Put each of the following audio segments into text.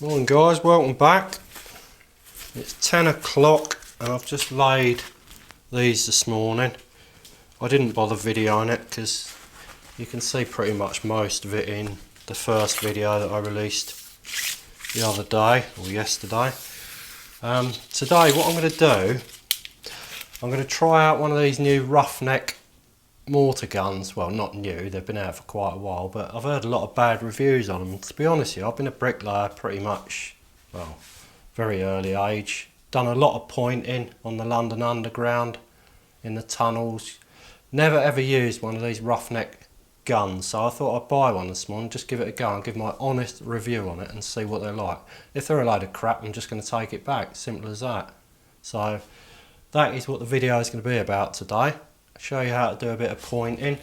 Morning guys, welcome back. It's 10 o'clock and I've just laid these this morning. I didn't bother videoing it because you can see pretty much most of it in the first video that I released the other day or yesterday. Today what I'm going to do, I'm going to try out one of these new Roughneck mortar guns. Well, not new, they've been out for quite a while, but I've heard a lot of bad reviews on them. To be honest with you, I've been a bricklayer pretty much, well, very early age. Done a lot of pointing on the London Underground, in the tunnels. Never ever used one of these Roughneck guns, so I thought I'd buy one this morning, just give it a go and give my honest review on it and see what they're like. If they're a load of crap, I'm just going to take it back, simple as that. So that is what the video is going to be about today. Show you how to do a bit of pointing,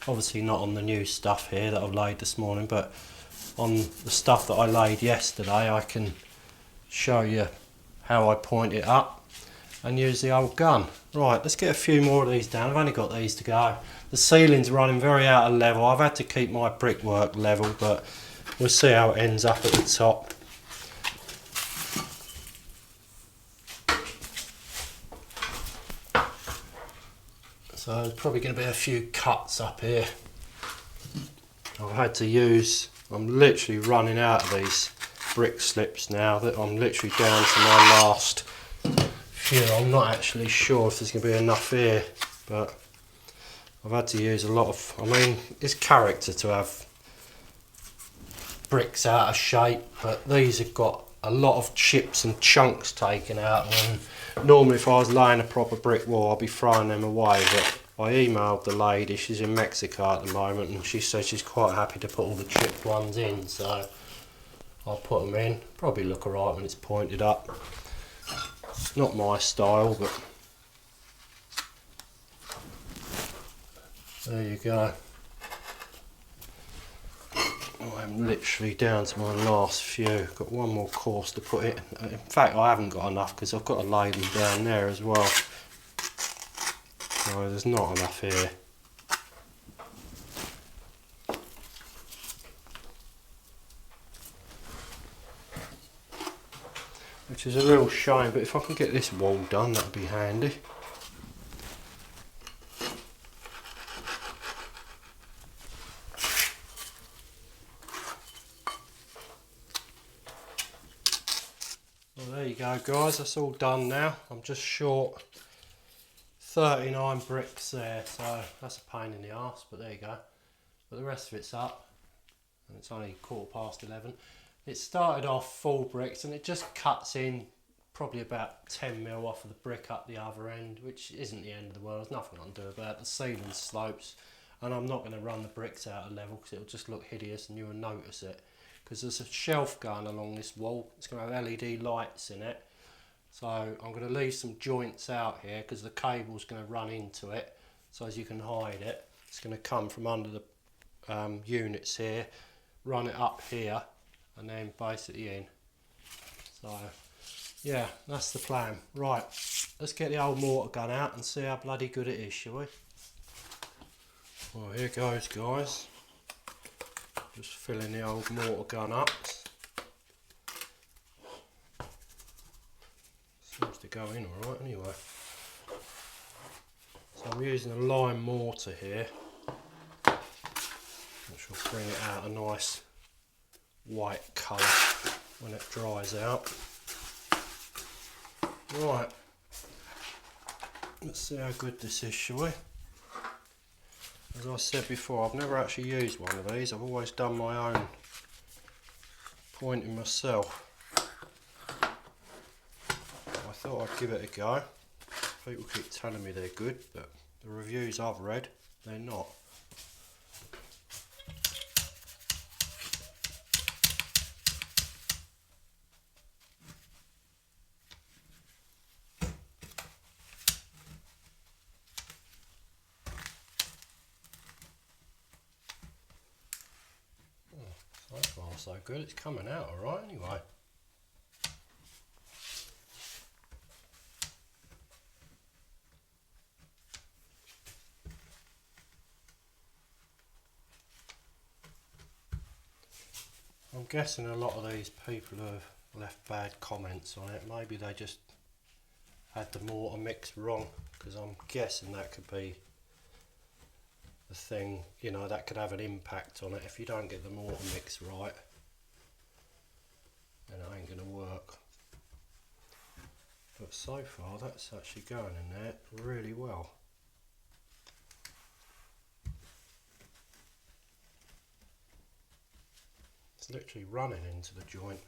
obviously not on the new stuff here that I've laid this morning, but on the stuff that I laid yesterday I can show you how I point it up and use the old gun. Right, let's get a few more of these down. I've only got these to go. The ceiling's running very out of level. I've had to keep my brickwork level, but we'll see how it ends up at the top. So there's probably going to be a few cuts up here. I've had to use, I'm literally running out of these brick slips now, that I'm literally down to my last few. I'm not actually sure if there's going to be enough here, but I've had to use a lot of, I mean, it's character to have bricks out of shape, but these have got a lot of chips and chunks taken out of them. Normally if I was laying a proper brick wall I'd be throwing them away, but I emailed the lady, she's in Mexico at the moment, and she said she's quite happy to put all the chipped ones in, so I'll put them in. Probably look alright when it's pointed up. Not my style, but there you go. I'm literally down to my last few. Got one more course to put in. In fact, I haven't got enough because I've got to lay them down there as well. So there's not enough here. Which is a real shame, but if I can get this wall done, that would be handy. Well, there you go guys, that's all done now. I'm just short 39 bricks there, so that's a pain in the arse, but there you go. But the rest of it's up, and it's only 11:15. It started off full bricks and it just cuts in probably about 10mm off of the brick up the other end, which isn't the end of the world. There's nothing I can do about it. The ceiling slopes, and I'm not going to run the bricks out of level because it'll just look hideous and you'll notice it. Because there's a shelf going along this wall, it's going to have LED lights in it. So I'm going to leave some joints out here because the cable's going to run into it, so as you can hide it. It's going to come from under the units here, run it up here, and then basically in. So yeah, that's the plan. Right, let's get the old mortar gun out and see how bloody good it is, shall we? Well, here goes guys. Just filling the old mortar gun up. Seems to go in alright anyway. So I'm using a lime mortar here, which will bring it out a nice white colour when it dries out. Right, let's see how good this is, shall we? As I said before, I've never actually used one of these. I've always done my own pointing myself. I thought I'd give it a go. People keep telling me they're good, but the reviews I've read, they're not. So far so good, it's coming out alright anyway. I'm guessing a lot of these people who have left bad comments on it, maybe they just had the mortar mix wrong, because I'm guessing that could be the thing, you know, that could have an impact on it. If you don't get the mortar mix right, then it ain't going to work. But so far that's actually going in there really well. It's literally running into the joint.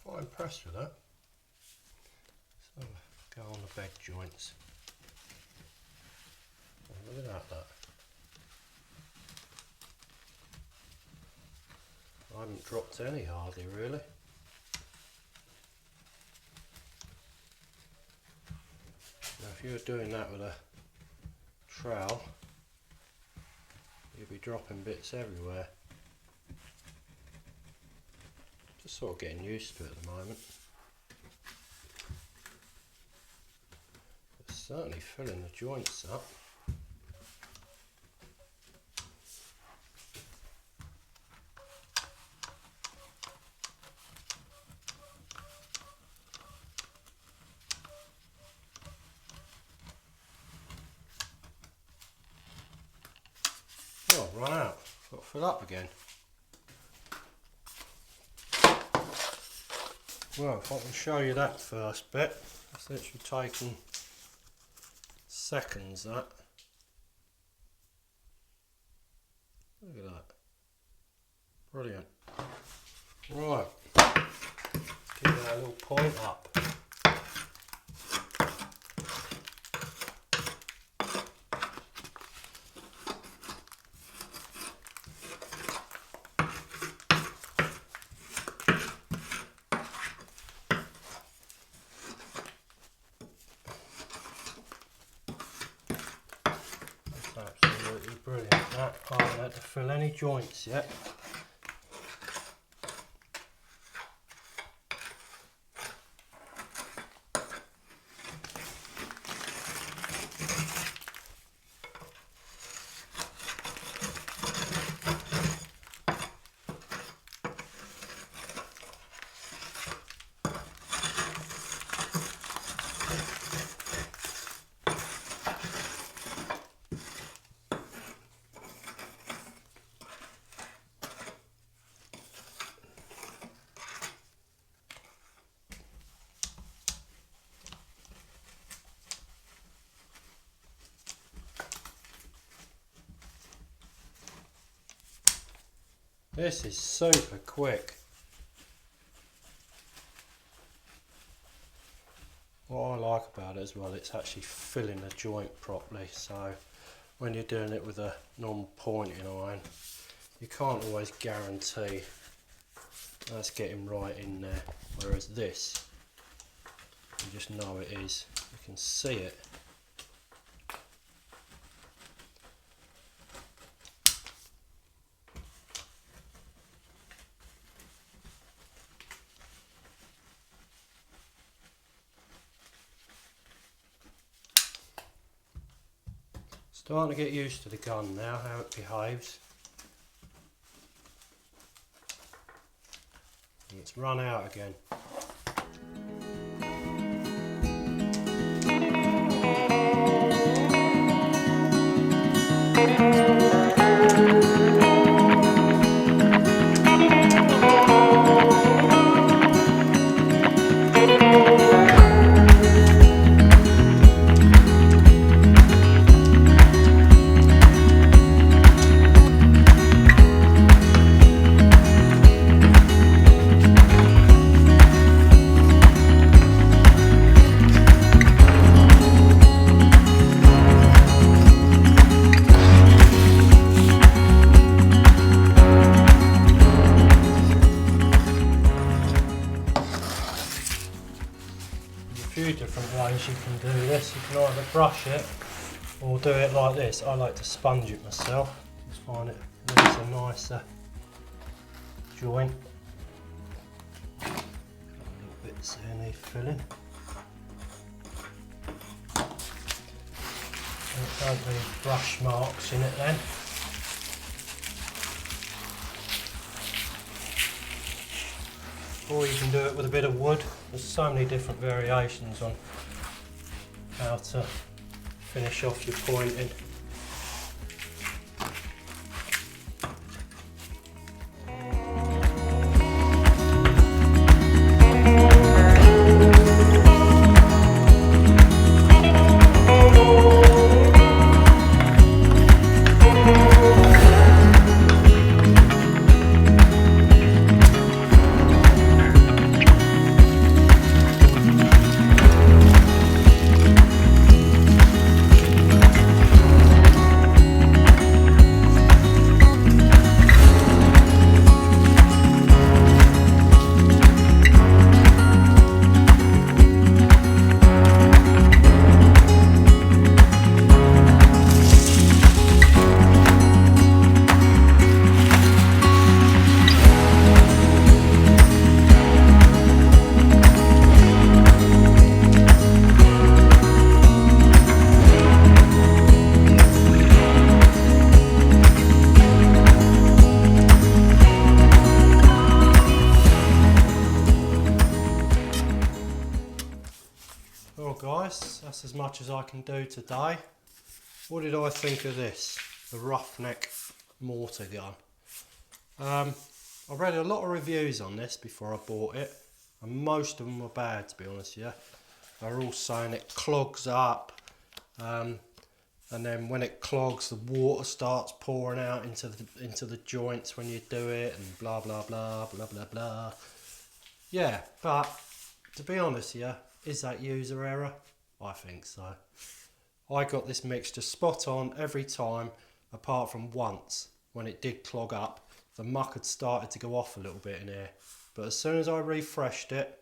Quite impressed with that. So go on the bed joints. Oh, look at that. I haven't dropped any hardly really. Now if you were doing that with a trowel, you'd be dropping bits everywhere. Just sort of getting used to it at the moment. It's certainly filling the joints up. Oh, run out. Got to fill up again. Well, if I can show you that first bit, it's literally taken seconds, that. Look at that. Brilliant. Right. Give that a little point up. Absolutely brilliant that. I haven't had to fill any joints yet. This is super quick. What I like about it as well, it's actually filling the joint properly, so when you're doing it with a normal pointing iron, you can't always guarantee that's getting right in there, whereas this, you just know it is, you can see it. Starting to get used to the gun now, how it behaves. And it's run out again. Few different ways you can do this. You can either brush it or do it like this. I like to sponge it myself. Just find it leaves a nicer joint. A little bits there need filling. it don't leave brush marks in it then. Or you can do it with a bit of wood. There's so many different variations on how to finish off your pointing. Well guys, that's as much as I can do today. What did I think of this? The Roughneck mortar gun. I read a lot of reviews on this before I bought it, and most of them were bad, to be honest with you. They're all saying it clogs up, and then when it clogs, the water starts pouring out into the joints when you do it, and blah blah blah blah blah blah. Yeah, but to be honest with you, is that user error? I think so. I got this mixture spot on every time, apart from once when it did clog up. The muck had started to go off a little bit in here, but as soon as I refreshed it,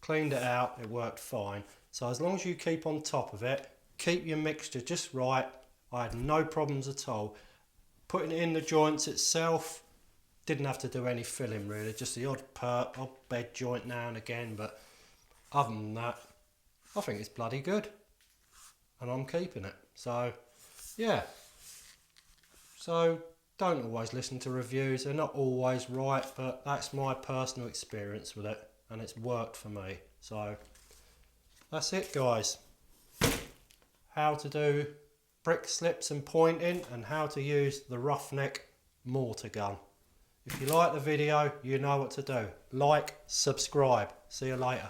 cleaned it out, it worked fine. So as long as you keep on top of it, keep your mixture just right, I had no problems at all. Putting it in the joints itself, didn't have to do any filling really, just the odd bed joint now and again, but other than that, I think it's bloody good, and I'm keeping it. So, yeah. So, don't always listen to reviews. They're not always right, but that's my personal experience with it, and it's worked for me. So, that's it, guys. How to do brick slips and pointing, and how to use the Roughneck mortar gun. If you like the video, you know what to do. Like, subscribe. See you later.